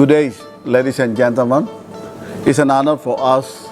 Good day, ladies and gentlemen. It's an honor for us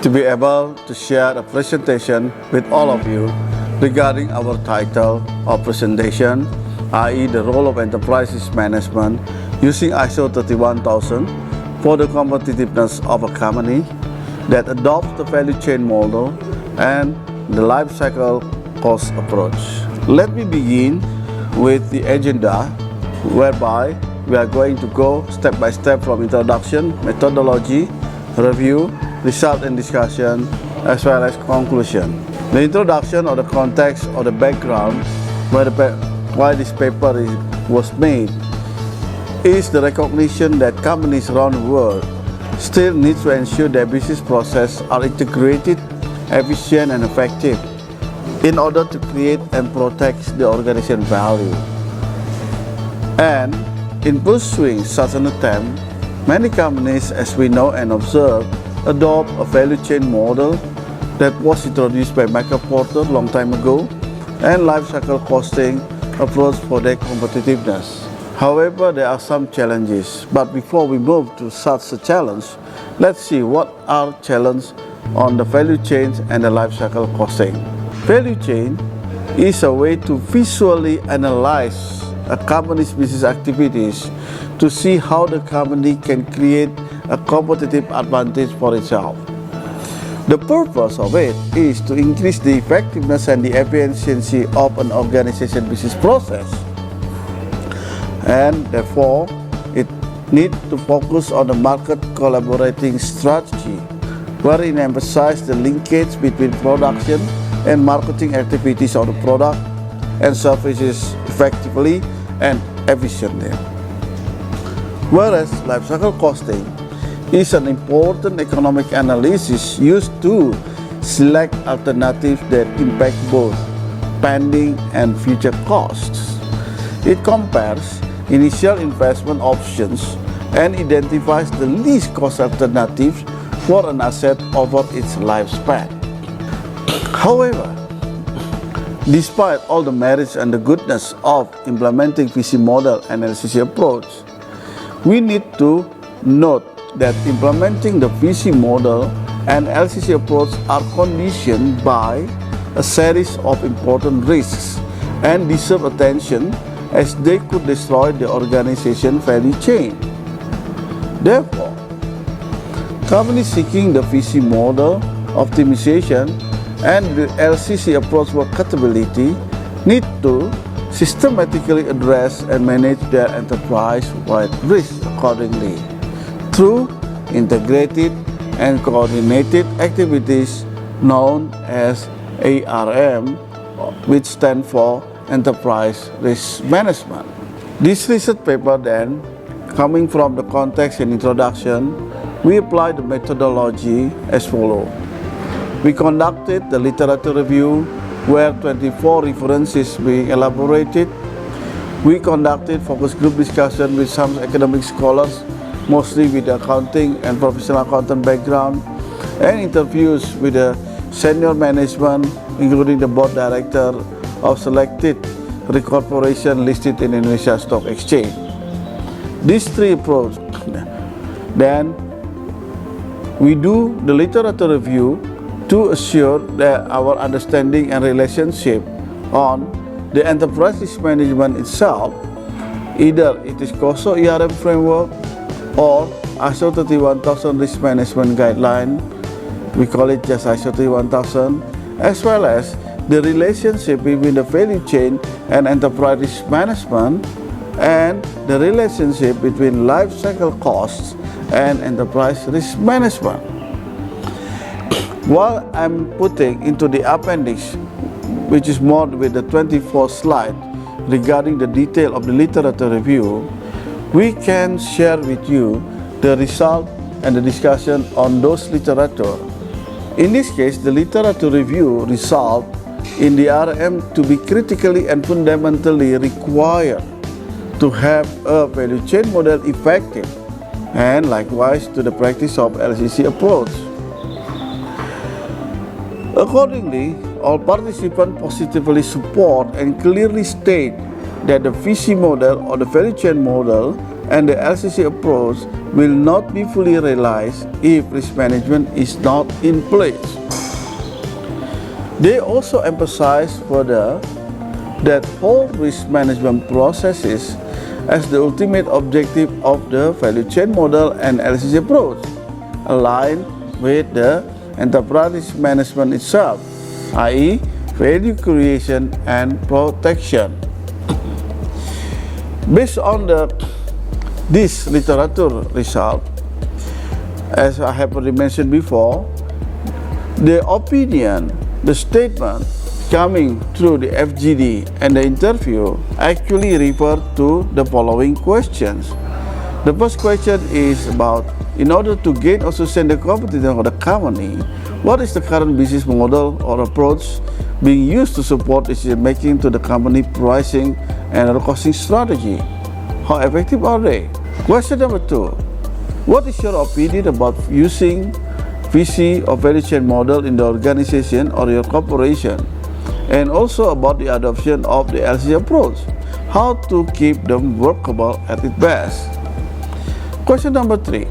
to be able to share a presentation with all of you regarding our title of presentation, i.e. the role of enterprise risk management using ISO 31000 for the competitiveness of a company that adopts the value chain model and the life cycle cost approach. Let me begin with the agenda, whereby we are going to go step by step from introduction, methodology, review, result and discussion, as well as conclusion. The introduction or the context or the background why this paper was made is the recognition that companies around the world still need to ensure their business processes are integrated, efficient and effective in order to create and protect the organization value. And in pursuing such an attempt, many companies, as we know and observe, adopt a value chain model that was introduced by Michael Porter a long time ago and life cycle costing approach for their competitiveness. However, there are some challenges, but before we move to such a challenge, let's see what are challenges on the value chain and the life cycle costing. Value chain is a way to visually analyze a company's business activities to see how the company can create a competitive advantage for itself. The purpose of it is to increase the effectiveness and the efficiency of an organization's business process, and therefore it needs to focus on the market collaborating strategy, wherein emphasize the linkage between production and marketing activities of the product and services effectively and efficiently. Whereas life cycle costing is an important economic analysis used to select alternatives that impact both pending and future costs. It compares initial investment options and identifies the least cost alternatives for an asset over its lifespan. However, despite all the merits and the goodness of implementing VC model and LCC approach, we need to note that implementing the VC model and LCC approach are conditioned by a series of important risks and deserve attention as they could destroy the organization value chain. Therefore, companies seeking the VC model optimization and the LCC approach workability need to systematically address and manage their enterprise-wide risks accordingly through integrated and coordinated activities known as ERM, which stands for Enterprise Risk Management. This research paper then, coming from the context and introduction, we applied the methodology as follows. We conducted the literature review where 24 references being elaborated. We conducted focus group discussion with some academic scholars, mostly with accounting and professional accountant background, and interviews with the senior management, including the board director of selected corporation listed in Indonesia Stock Exchange. These three approaches. Then we do the literature review to assure that our understanding and relationship on the enterprise risk management itself, either it is COSO ERM framework or ISO 31000 risk management guideline, we call it just ISO 31000, as well as the relationship between the value chain and enterprise risk management, and the relationship between life cycle costs and enterprise risk management. While I'm putting into the appendix, which is more with the 24th slide regarding the detail of the literature review, we can share with you the result and the discussion on those literature. In this case, the literature review result in the RM to be critically and fundamentally required to have a value chain model effective, and likewise to the practice of LCC approach. Accordingly, all participants positively support and clearly state that the VC model or the value chain model and the LCC approach will not be fully realized if risk management is not in place. They also emphasize further that whole risk management processes as the ultimate objective of the value chain model and LCC approach, aligned with the enterprise risk management itself, i.e. value creation and protection. Based on this literature result, as I have already mentioned before, the opinion, the statement coming through the FGD and the interview actually refer to the following questions. The first question is about, in order to gain or sustain the competitiveness of the company, what is the current business model or approach being used to support decision making to the company pricing and costing strategy? How effective are they? Question number 2. What is your opinion about using VC or value chain model in the organization or your corporation? And also about the adoption of the LCC approach, how to keep them workable at its best. Question number 3.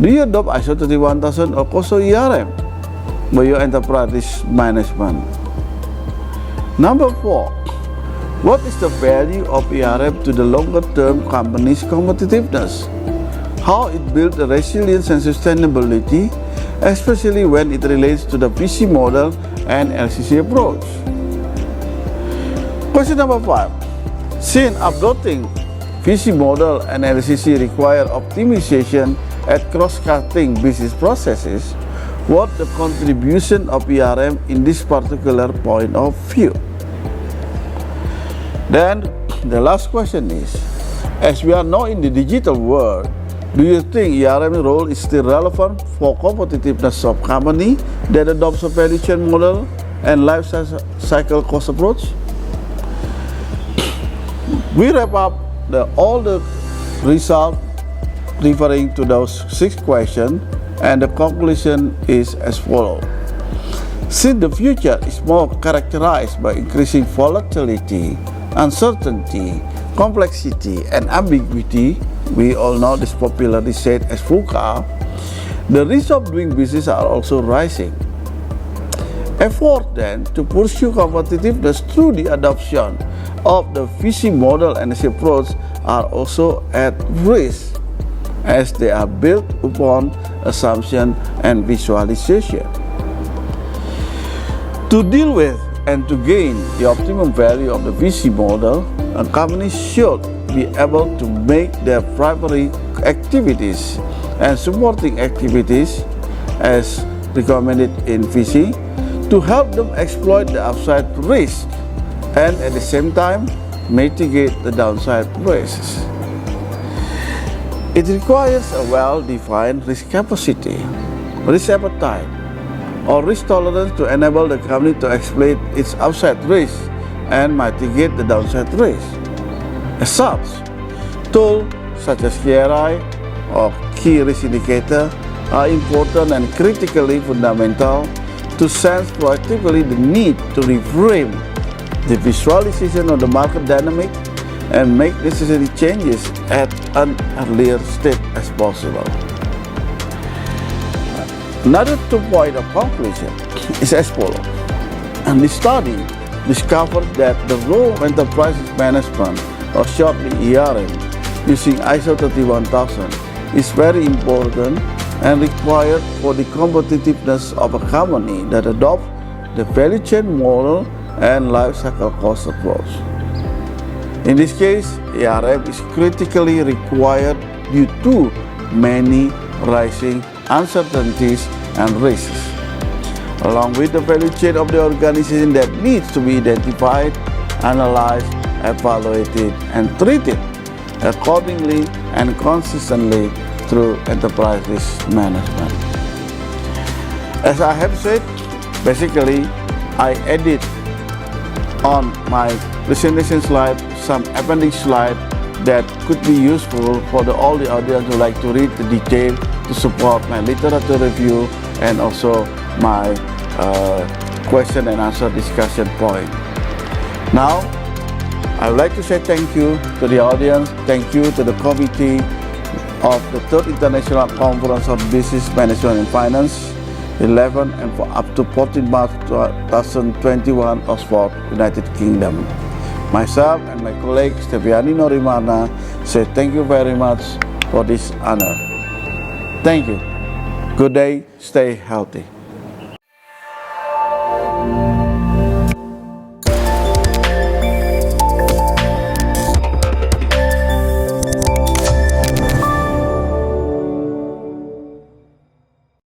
Do you adopt ISO 31000 or also ERM by your enterprise risk management? Number 4. What is the value of ERM to the longer-term company's competitiveness? How it builds the resilience and sustainability, especially when it relates to the VC model and LCC approach. Question number 5. Since adopting VC model and LCC require optimization at cross-cutting business processes, what the contribution of ERM in this particular point of view? Then the last question is, as we are now in the digital world, do you think ERM role is still relevant for competitiveness of company that adopts a value chain model and life cycle cost approach? We wrap up all the results referring to those 6 questions, and the conclusion is as follows. Since the future is more characterized by increasing volatility, uncertainty, complexity, and ambiguity, we all know this popularly said as VUCA, the risks of doing business are also rising. Effort then to pursue competitiveness through the adoption of the VC model and its approach are also at risk, as they are built upon assumption and visualization. To deal with and to gain the optimum value of the VC model, a company should be able to make their primary activities and supporting activities as recommended in VC to help them exploit the upside risk and at the same time mitigate the downside risks. It requires a well-defined risk capacity, risk appetite, or risk tolerance to enable the company to exploit its upside risk and mitigate the downside risk. As such, tools such as KRI or Key Risk Indicator are important and critically fundamental to sense proactively the need to reframe the visualization of the market dynamic and make necessary changes at an earlier stage as possible. Another 2 points of conclusion is as follows. And the study discovered that the role of enterprise management, or shortly ERM, using ISO 31000 is very important and required for the competitiveness of a company that adopts the value chain model and life cycle cost approach. In this case, ERM is critically required due to many rising uncertainties and risks, along with the value chain of the organization that needs to be identified, analyzed, evaluated, and treated accordingly and consistently through enterprise risk management. As I have said, basically, I edit on my presentation slide some appendix slide that could be useful for all the audience who like to read the detail to support my literature review and also my question and answer discussion point. Now, I would like to say thank you to the audience, thank you to the committee of the 3rd International Conference on Business Management and Finance, 11 and for up to 14 March 2021, Oxford, United Kingdom. Myself and my colleague Steviani Norimana say thank you very much for this honor. Thank you. Good day, stay healthy.